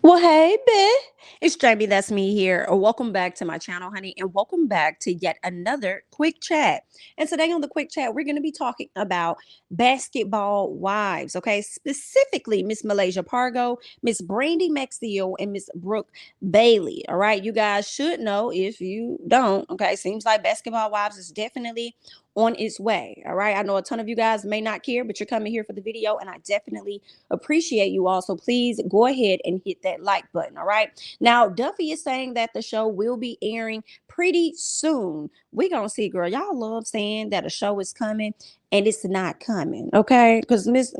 Well, hey, bitch. It's Jamie. That's me here. Welcome back to my channel, honey, and welcome back to yet another quick chat. And today on the quick chat, we're going to be talking about basketball wives, okay? Specifically, Miss Malaysia Pargo, Miss Brandi Maxiell, and Miss Brooke Bailey. All right, you guys should know if you don't. Okay, seems like basketball wives is definitely on its way. All right, I know a ton of you guys may not care, but you're coming here for the video, and I definitely appreciate you all. So please go ahead and hit that like button. All right. Now, Duffy is saying that the show will be airing pretty soon. We're going to see, girl. Y'all love saying that a show is coming and it's not coming. Okay. Because Miss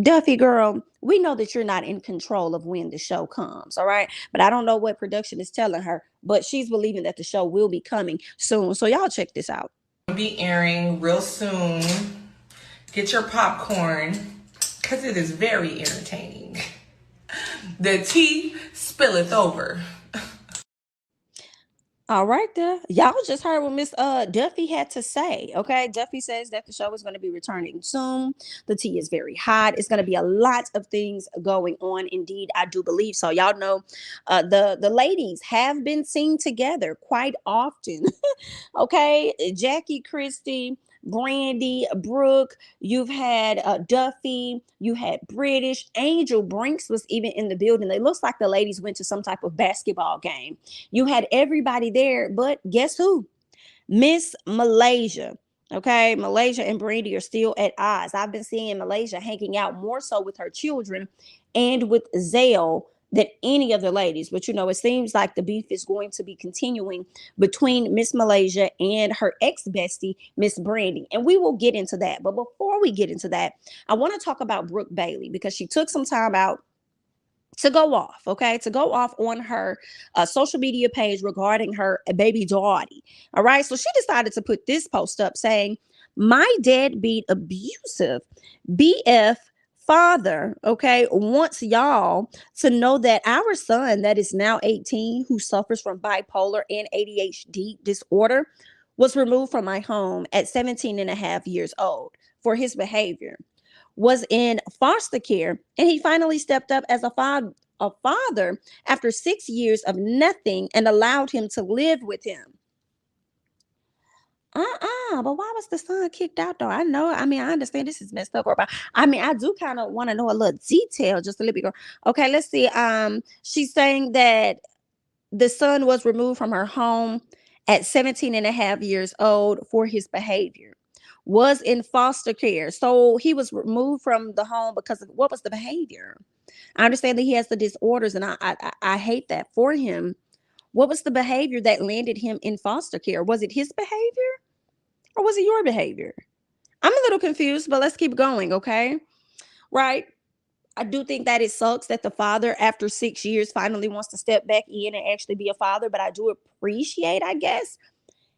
Duffy, girl, we know that you're not in control of when the show comes. All right. But I don't know what production is telling her, but she's believing that the show will be coming soon. So y'all check this out. Be airing real soon. Get your popcorn because it is very entertaining. The tea spilleth over. All right, there. Y'all just heard what Miss Duffy had to say. Okay, Duffy says that the show is going to be returning soon. The tea is very hot. It's going to be a lot of things going on. Indeed, I do believe so. Y'all know, the ladies have been seen together quite often. Okay, Jackie Christie, Brandy, Brooke, you've had Duffy, you had British, Angel Brinks was even in the building. It looks like the ladies went to some type of basketball game. You had everybody there, but guess who? Miss Malaysia. Okay, Malaysia and Brandi are still at odds. I've been seeing Malaysia hanging out more so with her children and with Zale than any of the ladies. But you know, it seems like the beef is going to be continuing between Miss Malaysia and her ex-bestie, Miss Brandi. And we will get into that. But before we get into that, I want to talk about Brooke Bailey because she took some time out to go off, okay, to go off on her social media page regarding her baby daughter. All right, so she decided to put this post up saying, "My deadbeat abusive BF father, okay, wants y'all to know that our son that is now 18, who suffers from bipolar and ADHD disorder, was removed from my home at 17 and a half years old for his behavior, was in foster care, and he finally stepped up as a father after 6 years of nothing and allowed him to live with him." But why was the son kicked out though? I know, I mean, I understand this is messed up, but I mean, I do kind of want to know a little detail, just a little bit. Okay, let's see. She's saying that the son was removed from her home at 17 and a half years old for his behavior, was in foster care. So he was removed from the home because of what was the behavior? I understand that he has the disorders, and I hate that for him. What was the behavior that landed him in foster care? Was it his behavior or was it your behavior? I'm a little confused, but let's keep going, okay? Right? I do think that it sucks that the father, after 6 years, finally wants to step back in and actually be a father. But I do appreciate, I guess,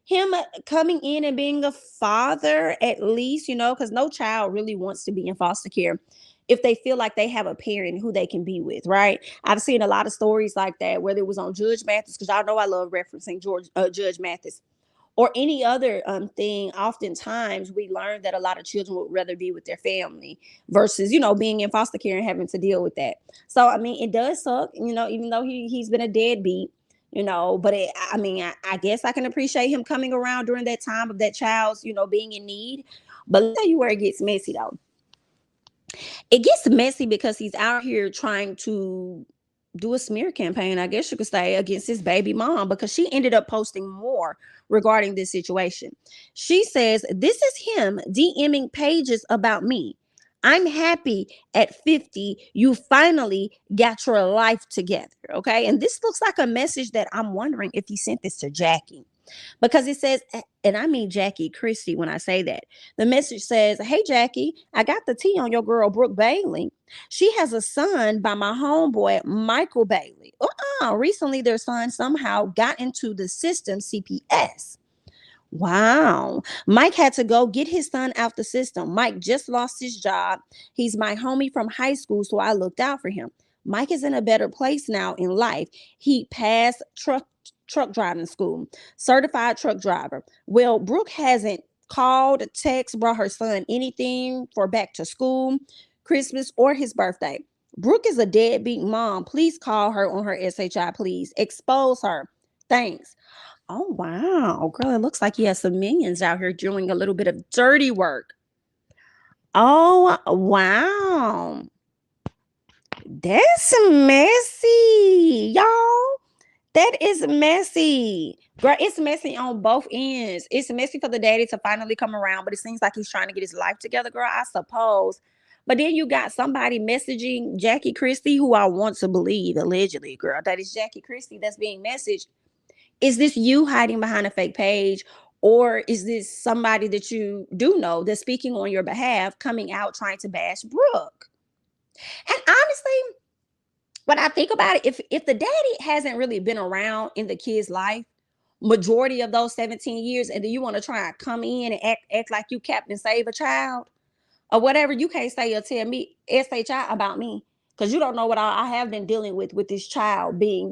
him coming in and being a father at least, you know, because no child really wants to be in foster care if they feel like they have a parent who they can be with, right? I've seen a lot of stories like that, whether it was on Judge Mathis, because y'all know I love referencing Judge Mathis, or any other thing. Oftentimes we learn that a lot of children would rather be with their family versus, you know, being in foster care and having to deal with that. So I mean, it does suck, you know, even though he's been a deadbeat, you know, but I mean, I guess I can appreciate him coming around during that time of that child's, you know, being in need. But let me tell you where it gets messy though. It gets messy because he's out here trying to do a smear campaign, I guess you could say, against his baby mom, because she ended up posting more regarding this situation. She says, "This is him DMing pages about me. I'm happy at 50. You finally got your life together." Okay. And this looks like a message that I'm wondering if he sent this to Jackie, because it says, and I mean Jackie Christie when I say that. The message says, "Hey Jackie, I got the tea on your girl Brooke Bailey. She has a son by my homeboy Michael Bailey. Recently their son somehow got into the system CPS. Wow. Mike had to go get his son out the system. Mike just lost his job. He's my homie from high school, so I looked out for him. Mike is in a better place now in life. He passed truck driving school, certified truck driver. Well, Brooke hasn't called, text, brought her son anything for back to school, Christmas, or his birthday. Brooke is a deadbeat mom. Please call her on her SHI, please. Expose her. Thanks. Oh, wow. Girl, it looks like you have some minions out here doing a little bit of dirty work. Oh, wow. That's messy, y'all. That is messy. Girl, it's messy on both ends. It's messy for the daddy to finally come around, but it seems like he's trying to get his life together, girl, I suppose. But then you got somebody messaging Jackie Christie, who I want to believe, allegedly, girl, that is Jackie Christie that's being messaged. Is this you hiding behind a fake page? Or is this somebody that you do know that's speaking on your behalf, coming out trying to bash Brooke? And honestly, when I think about it, if the daddy hasn't really been around in the kid's life majority of those 17 years, and then you want to try and come in and act like you Captain Save a Child or whatever, you can't say or tell me SHI about me, because you don't know what I have been dealing with this child being,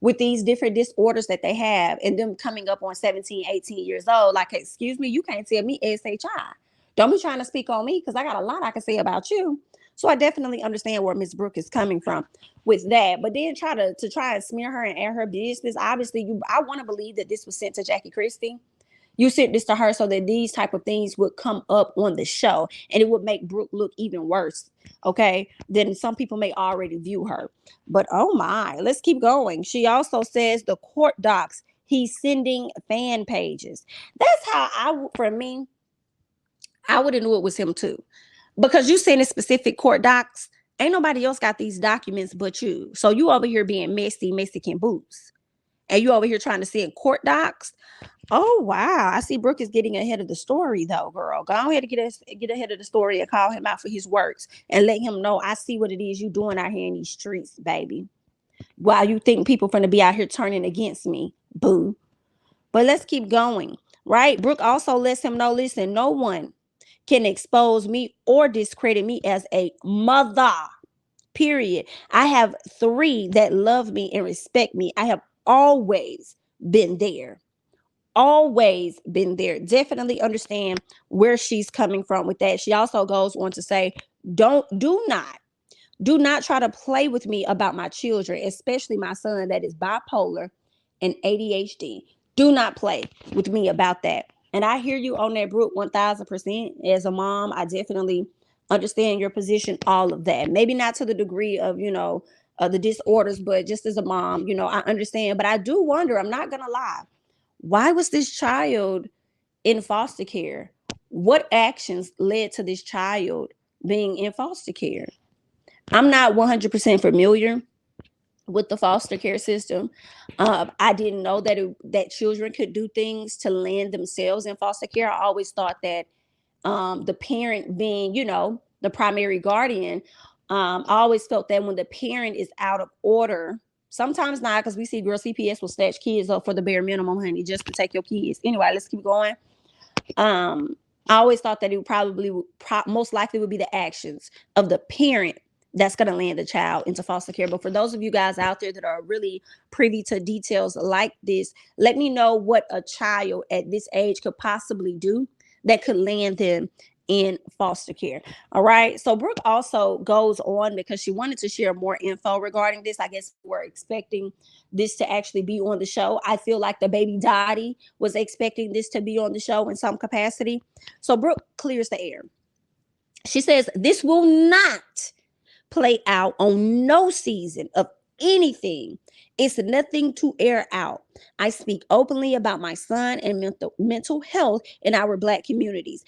with these different disorders that they have, and them coming up on 17, 18 years old. Like, excuse me, you can't tell me SHI. Don't be trying to speak on me, because I got a lot I can say about you. So I definitely understand where Miss Brooke is coming from with that. But then try and smear her and air her business. Obviously, I want to believe that this was sent to Jackie Christie. You sent this to her so that these type of things would come up on the show, and it would make Brooke look even worse, okay, than some people may already view her. But oh my, let's keep going. She also says the court docs, he's sending fan pages. That's how for me, I would have knew it was him too. Because you sending specific court docs. Ain't nobody else got these documents but you. So you over here being messy, Mexican boots. And you over here trying to send court docs. Oh wow. I see Brooke is getting ahead of the story though, girl. Go ahead and get ahead of the story and call him out for his works and let him know, I see what it is you doing out here in these streets, baby. While you think people finna be out here turning against me. Boo. But let's keep going. Right? Brooke also lets him know, listen, no one can expose me or discredit me as a mother. Period. I have 3 that love me and respect me. I have always been there. Always been there. Definitely understand where she's coming from with that. She also goes on to say, do not try to play with me about my children, especially my son that is bipolar and ADHD. Do not play with me about that. And I hear you on that, Brooke, 1000%. As a mom, I definitely understand your position, all of that. Maybe not to the degree of, the disorders, but just as a mom, I understand. But I do wonder, I'm not going to lie, why was this child in foster care? What actions led to this child being in foster care? I'm not 100% familiar with the foster care system. I didn't know that children could do things to land themselves in foster care. I always thought that the parent being, the primary guardian, I always felt that when the parent is out of order, sometimes not, because we see girl CPS will snatch kids up for the bare minimum, honey, just to take your kids. Anyway, let's keep going. I always thought that it would most likely would be the actions of the parent that's going to land the child into foster care. But for those of you guys out there that are really privy to details like this, let me know what a child at this age could possibly do that could land them in foster care. All right. So Brooke also goes on because she wanted to share more info regarding this. I guess we're expecting this to actually be on the show. I feel like the baby daddy was expecting this to be on the show in some capacity. So Brooke clears the air. She says, this will not play out on no season of anything. It's nothing to air out. I speak openly about my son and mental health in our Black communities.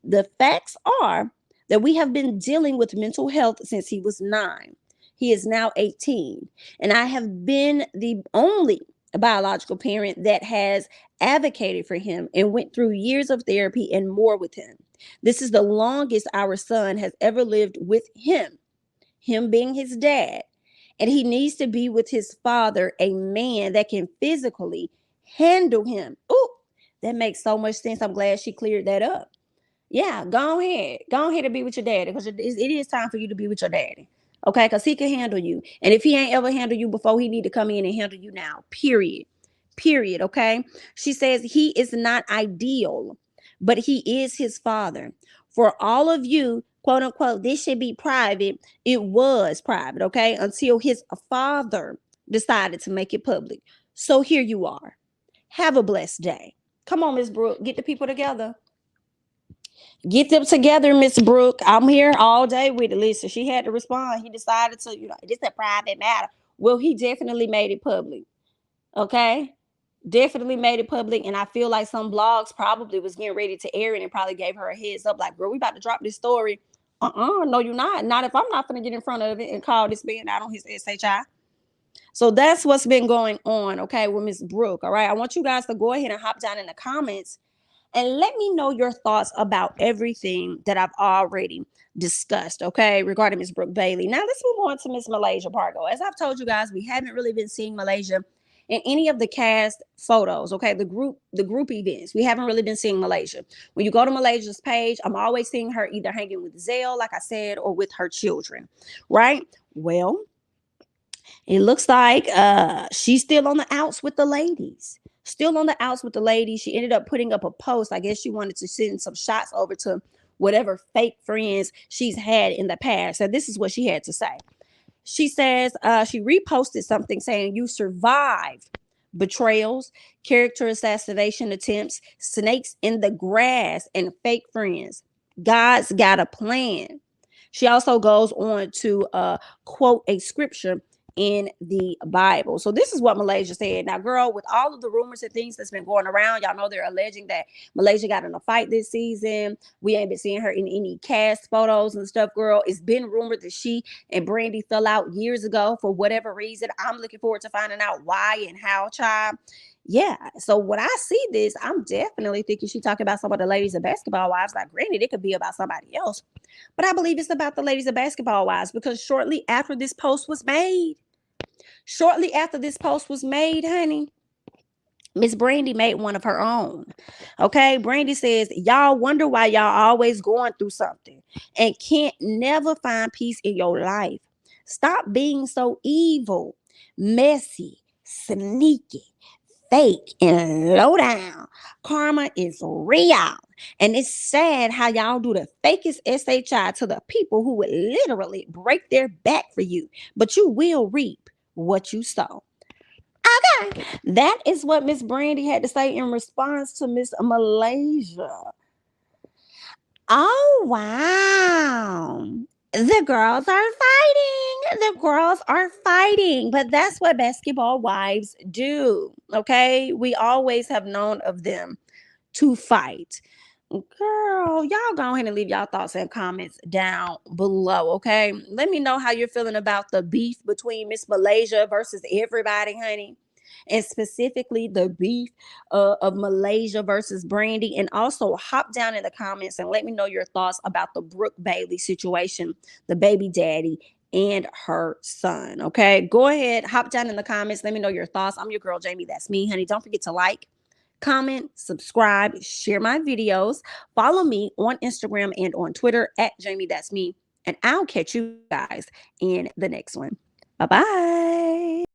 The facts are that we have been dealing with mental health since he was 9. He is now 18. And I have been the only biological parent that has advocated for him and went through years of therapy and more with him. This is the longest our son has ever lived with him being his dad. And he needs to be with his father, a man that can physically handle him. Ooh, that makes so much sense. I'm glad she cleared that up. Yeah, go ahead. Go ahead and be with your daddy, because it is time for you to be with your daddy. Okay, because he can handle you. And if he ain't ever handled you before, he need to come in and handle you now. Period. Okay. She says he is not ideal, but he is his father. For all of you, quote unquote, this should be private. It was private, okay, until his father decided to make it public. So here you are. Have a blessed day. Come on, Miss Brooke, get the people together. Get them together, Miss Brooke. I'm here all day with it. Listen, she had to respond. He decided to, this is a private matter. Well, he definitely made it public. Okay? Definitely made it public. And I feel like some blogs probably was getting ready to air it and probably gave her a heads up, like, girl, we about to drop this story. No, you're not. Not if I'm not gonna get in front of it and call this man out on his SHI. So that's what's been going on, okay, with Miss Brooke. All right. I want you guys to go ahead and hop down in the comments and let me know your thoughts about everything that I've already discussed, okay, regarding Miss Brooke Bailey. Now let's move on to Miss Malaysia Pargo. As I've told you guys, we haven't really been seeing Malaysia in any of the cast photos, okay, the group events. We haven't really been seeing Malaysia. When you go to Malaysia's page, I'm always seeing her either hanging with Zell, like I said, or with her children, right? Well, it looks like she's still on the outs with the ladies. Still on the outs with the ladies. She ended up putting up a post. I guess she wanted to send some shots over to whatever fake friends she's had in the past. And this is what she had to say. She says she reposted something saying, you survived betrayals, character assassination attempts, snakes in the grass, and fake friends. God's got a plan. She also goes on to quote a scripture in the Bible. So this is what Malaysia said. Now, girl, with all of the rumors and things that's been going around, y'all know they're alleging that Malaysia got in a fight this season. We ain't been seeing her in any cast photos and stuff, girl. It's been rumored that she and Brandi fell out years ago for whatever reason. I'm looking forward to finding out why and how, child. Yeah. So when I see this, I'm definitely thinking she talking about some of the ladies of basketball wives. Like, granted, it could be about somebody else, but I believe it's about the ladies of basketball wives because shortly after this post was made, honey, Miss Brandi made one of her own. Okay. Brandi says, y'all wonder why y'all always going through something and can't never find peace in your life. Stop being so evil, messy, sneaky, fake, and low down. Karma is real. And it's sad how y'all do the fakest SHI to the people who would literally break their back for you, but you will reap what you sow. Okay. That is what Miss Brandi had to say in response to Miss Malaysia. Oh, wow. The girls are fighting. The girls are fighting. But that's what basketball wives do. Okay. We always have known of them to fight. Girl, y'all go ahead and leave y'all thoughts and comments down below, okay? Let me know how you're feeling about the beef between Miss Malaysia versus everybody, honey. And specifically the beef of Malaysia versus Brandi. And also hop down in the comments and let me know your thoughts about the Brooke Bailey situation, the baby daddy and her son, okay? Go ahead, hop down in the comments. Let me know your thoughts. I'm your girl, Jamie. That's me, honey. Don't forget to like, comment, subscribe, share my videos, follow me on Instagram and on Twitter at Jamie That's Me, and I'll catch you guys in the next one. Bye bye.